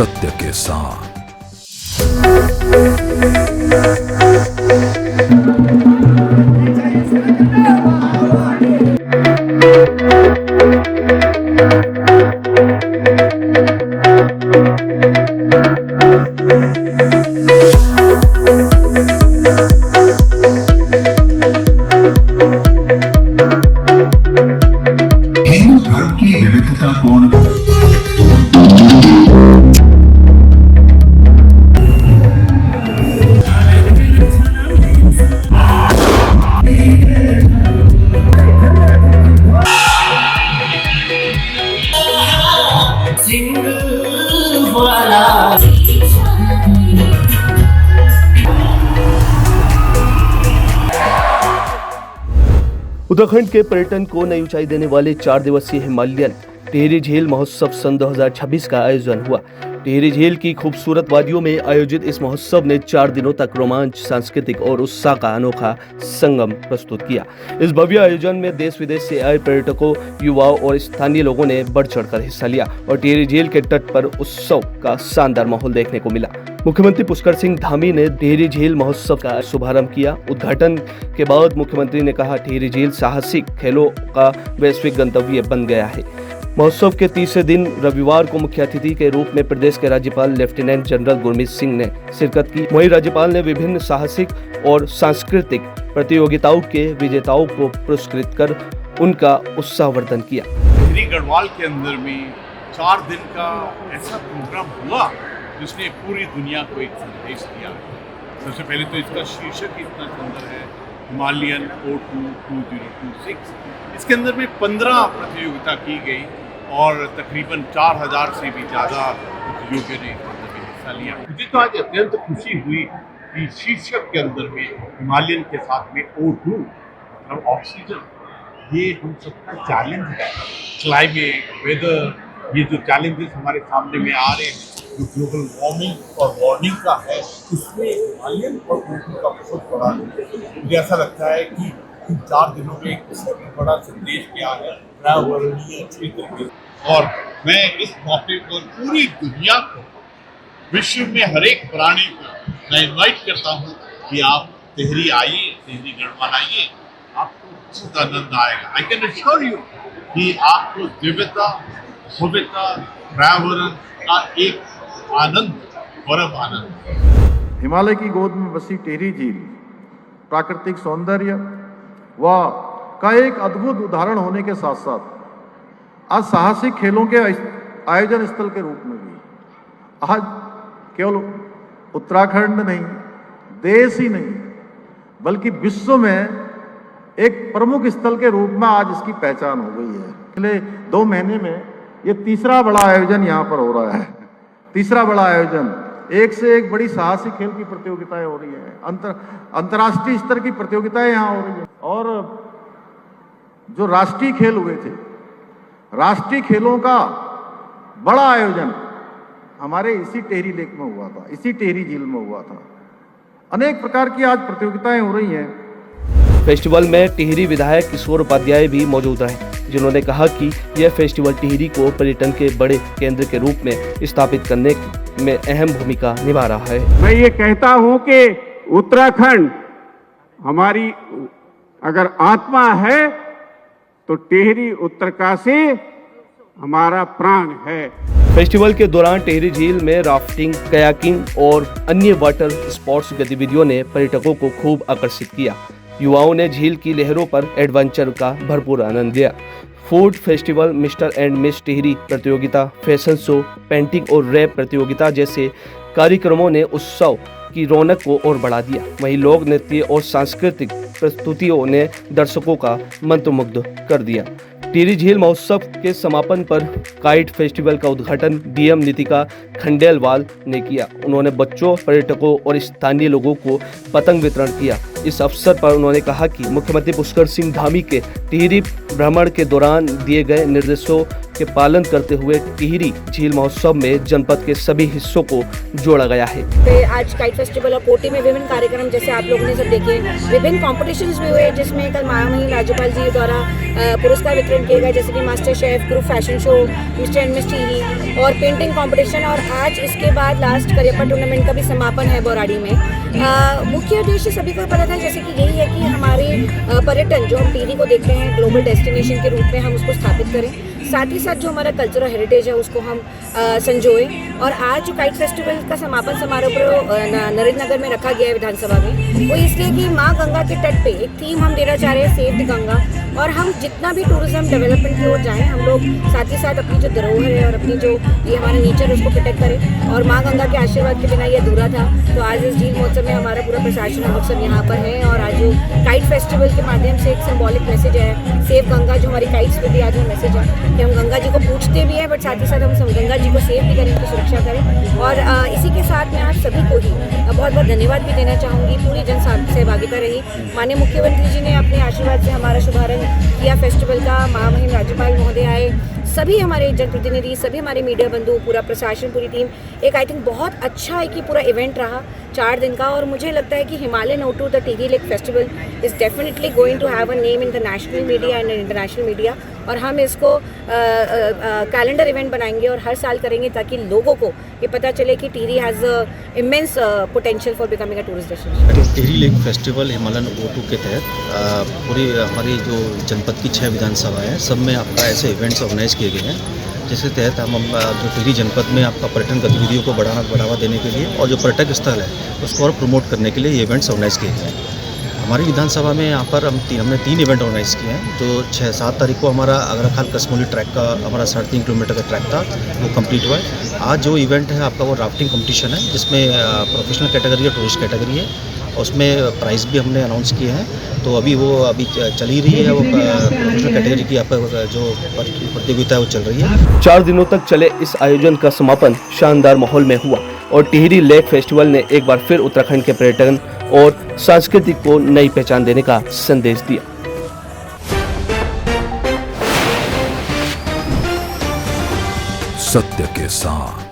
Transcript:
सत्य के साथ। हिंदू धर्म की विविधतापूर्ण उत्तराखंड के पर्यटन को नई ऊंचाई देने वाले 4 दिवसीय हिमालयन टिहरी झील महोत्सव सन 2026 का आयोजन हुआ। टिहरी झील की खूबसूरत वादियों में आयोजित इस महोत्सव ने 4 दिनों तक रोमांच, सांस्कृतिक और उत्साह का अनोखा संगम प्रस्तुत किया। इस भव्य आयोजन में देश विदेश से आए पर्यटकों, युवाओं और स्थानीय लोगों ने बढ़ चढ़कर हिस्सा लिया और टिहरी झील के तट पर उत्सव का शानदार माहौल देखने को मिला। मुख्यमंत्री पुष्कर सिंह धामी ने टिहरी झील महोत्सव का शुभारंभ किया। उद्घाटन के बाद मुख्यमंत्री ने कहा, टिहरी झील साहसिक खेलों का वैश्विक गंतव्य बन गया है। महोत्सव के तीसरे दिन रविवार को मुख्य अतिथि के रूप में प्रदेश के राज्यपाल लेफ्टिनेंट जनरल गुरमीत सिंह ने शिरकत की। वहीं राज्यपाल ने विभिन्न साहसिक और सांस्कृतिक प्रतियोगिताओं के विजेताओं को पुरस्कृत कर उनका उत्साहवर्धन किया। टिहरी गढ़वाल के अंदर में 4 दिन का ऐसा प्रोग्राम हुआ जिसने पूरी दुनिया को एक संदेश दिया। सबसे पहले तो इसका शीर्षक इतना सुंदर है, हिमालयन O2 2026। इसके अंदर में 15 प्रतियोगिता की गई और तकरीबन 4000 से भी ज़्यादा प्रतियोगियों ने हिस्सा लिया। मुझे तो आज अत्यंत खुशी हुई कि शीर्षक के अंदर में हिमालयन के साथ में O2 मतलब ऑक्सीजन, ये हम सबका चैलेंज है। क्लाइमेट, वेदर, ये जो चैलेंजेस हमारे सामने में आ रहे हैं, जो ग्लोबल वार्मिंग और वार्निंग का है, उसमें हिमालयन और O2 का बहुत बड़ा है। मुझे ऐसा लगता है कि इन 4 दिनों में एक बहुत बड़ा संदेश क्या है पर्यावरणीय क्षेत्र में। और मैं इस मौके पर पूरी दुनिया को, विश्व में हर एक प्राणी को मैं इन्वाइट करता हूँ कि आप टिहरी आइए, टिहरी गढ़वाल आइए, आपको बहुत आनंद आएगा। आई कैन अश्योर यू कि आपको दिव्यता, भव्यता, पर्यावरण का एक आनंद, परम आनंद। हिमालय की गोद में बसी टिहरी झील प्राकृतिक सौंदर्य व का एक अद्भुत उदाहरण होने के साथ साथ आज साहसिक खेलों के आयोजन स्थल के रूप में भी आज केवल उत्तराखंड नहीं, देश ही नहीं बल्कि विश्व में एक प्रमुख स्थल के रूप में आज इसकी पहचान हो गई है। पिछले 2 महीने में ये तीसरा बड़ा आयोजन यहाँ पर हो रहा है। तीसरा बड़ा आयोजन, एक से एक बड़ी साहसिक खेल की प्रतियोगिताएं हो रही है, अंतर्राष्ट्रीय स्तर की प्रतियोगिताएं यहाँ हो रही है। और जो राष्ट्रीय खेल हुए थे, राष्ट्रीय खेलों का बड़ा आयोजन हमारे इसी टिहरी लेक में हुआ था, इसी टिहरी झील में हुआ था। अनेक प्रकार की आज प्रतियोगिताएं हो रही हैं। फेस्टिवल में टिहरी विधायक किशोर उपाध्याय भी मौजूद रहे, जिन्होंने कहा कि यह फेस्टिवल टिहरी को पर्यटन के बड़े केंद्र के रूप में स्थापित करने में अहम भूमिका निभा रहा है। मैं ये कहता हूँ कि उत्तराखंड हमारी अगर आत्मा है तो टिहरी उत्तरकाशी हमारा प्राण है। फेस्टिवल के दौरान टिहरी झील में राफ्टिंग, कयाकिंग और अन्य वाटर स्पोर्ट्स गतिविधियों ने पर्यटकों को खूब आकर्षित किया। युवाओं ने झील की लहरों पर एडवेंचर का भरपूर आनंद लिया। Food festival, mister and miss Tehri प्रतियोगिता, फैशन शो, पेंटिंग और रैप प्रतियोगिता जैसे कार्यक्रमों ने उत्सव की रौनक को और बढ़ा दिया। वहीं लोक नृत्य और सांस्कृतिक प्रस्तुतियों ने दर्शकों का मंत्रमुग्ध कर दिया। टिहरी झील महोत्सव के समापन पर काइट फेस्टिवल का उद्घाटन डीएम नितिका खंडेलवाल ने किया। उन्होंने बच्चों, पर्यटकों और स्थानीय लोगों को पतंग वितरण किया। इस अवसर पर उन्होंने कहा कि मुख्यमंत्री पुष्कर सिंह धामी के टिहरी भ्रमण के दौरान दिए गए निर्देशों के पालन करते हुए टिहरी झील महोत्सव में जनपद के सभी हिस्सों को जोड़ा गया है। पे आज काइट फेस्टिवल और कोटी में विभिन्न कार्यक्रम जैसे आप लोगों ने सब देखे, विभिन्न कॉम्पिटिशन्स भी हुए जिसमें कल महामहिम राज्यपाल जी द्वारा पुरस्कार वितरण किए गए, जैसे कि master chef, group fashion show, mister and miss Tehri और पेंटिंग कंपटीशन। और आज इसके बाद लास्ट करियप्पा टूर्नामेंट का भी समापन है बौराड़ी में। मुख्य उद्देश्य सभी को पता था जैसे कि यही है कि हमारे पर्यटन जो हम टिहरी को देखते हैं ग्लोबल डेस्टिनेशन के रूप में हम उसको स्थापित करें, साथ ही साथ जो हमारा कल्चरल हेरिटेज है उसको हम संजोए। और आज जो काइट फेस्टिवल का समापन समारोह नरेंद्र नगर में रखा गया है विधानसभा में, वो इसलिए कि माँ गंगा के तट पे एक थीम हम देना चाह रहे हैं, सेव द गंगा। और हम जितना भी टूरिज्म डेवलपमेंट की ओर जाएं, हम लोग साथ ही साथ अपनी जो धरोहर है और अपनी जो ये हमारा नेचर उसको प्रोटेक्ट करें। और माँ गंगा के आशीर्वाद के बिना ये अधूरा था। तो आज इस झील महोत्सव में हमारा पूरा प्रशासन हम लोग सब यहाँ पर है और आज जो काइट फेस्टिवल के माध्यम से एक सिंबॉलिक मैसेज है, सेव गंगा, जो हमारी काइट्स पे भी आज वो मैसेज है कि हम गंगा जी को पूछते भी हैं बट साथ ही साथ हम गंगा जी को सेव भी करें, उनकी सुरक्षा करें। और इसी के साथ मैं आप सभी को ही बहुत बहुत धन्यवाद भी देना चाहूँगी। पूरी जन सहभागिता रही। माननीय मुख्यमंत्री जी ने अपने आशीर्वाद से हमारा शुभारंभ किया फेस्टिवल का। महामहिम राज्यपाल महोदय आए, सभी हमारे जनप्रतिनिधि, सभी हमारे मीडिया बंधु, पूरा प्रशासन, पूरी टीम, एक आई थिंक बहुत अच्छा है कि पूरा इवेंट रहा 4 दिन का। और मुझे लगता है कि Himalayan O2 the Tehri lake festival is definitely going to have a name in the national media and international media. और हम इसको कैलेंडर इवेंट बनाएंगे और हर साल करेंगे ताकि लोगों को ये पता चले कि Tehri has immense potential for becoming a tourist destination. Tehri lake festival Himalayan O2 के तहत पूरी हमारी जो जनपद की 6 विधानसभा है सब में आपका ऐसे इवेंट्स ऑर्गेनाइज किए गए हैं, जिसके तहत हम जो टिहरी जनपद में आपका पर्यटन गतिविधियों को बढ़ावा देने के लिए और जो पर्यटक स्थल है उसको और प्रमोट करने के लिए ये इवेंट्स ऑर्गेनाइज किए गए हैं। हमारी विधानसभा में यहाँ पर हमने 3 इवेंट ऑर्गेनाइज किए हैं। जो 6-7 तारीख को हमारा आगरा-खाल कसमोली ट्रैक का हमारा 3.5 किलोमीटर का ट्रैक था वो कंप्लीट हुआ है। आज जो इवेंट है आपका वो राफ्टिंग कंपटीशन है, जिसमें प्रोफेशनल कैटेगरी और टूरिस्ट कैटेगरी है। उसमें प्राइस भी हमने अनाउंस किए हैं, तो अभी चल ही रही है। वो प्रोफेशनल कैटेगरी की आपका जो प्रतियोगिता है वो चल रही है। 4 दिनों तक चले इस आयोजन का समापन शानदार माहौल में हुआ और टिहरी लेक फेस्टिवल ने एक बार फिर उत्तराखंड के पर्यटन और संस्कृति को नई पहचान देने का संदेश दिया। सत्य के साथ।